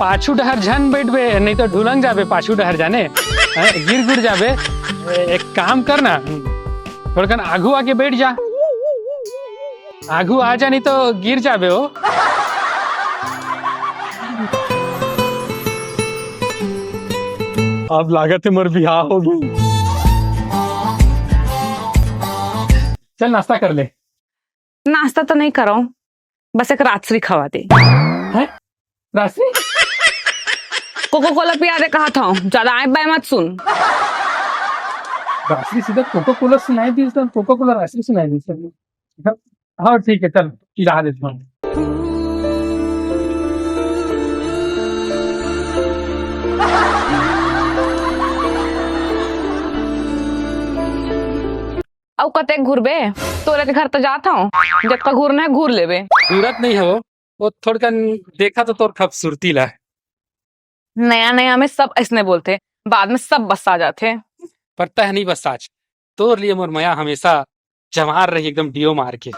पाछू डहर झन बैठबे नहीं तो ढुलंग जाबे पाछू डहर जाने गिर गुर जाबे। एक काम करना थोड़ा आगू आके बैठ जा, आगू आ जा नहीं तो गिर जाबे हो। अब लागत है मोर बिहार होगी। चल नाश्ता कर ले। नाश्ता तो नहीं करो, बस एक राजश्री खवा दे। है राशि कोको कोला पिया दे कहा था, ज्यादा आए बाय मत सुन। राशि सीधा कोको कोला सुनाई दी, कोको कोला राशि सुनाई दी। हाँ ठीक है चल पिला देता हूँ। अब कते घूरबे, तोरे के घर तो जाता हूँ, जब का घूरना है घूर लेबे। जरूरत नहीं है वो थोड़ा देखा तो तोर खूबसूरती ला। नया नया में सब ऐसने बोलते, बाद में सब बस आ जाते। पता है नहीं बस आज तोर लिए मोर माया हमेशा जमार रही एकदम डियो मार के।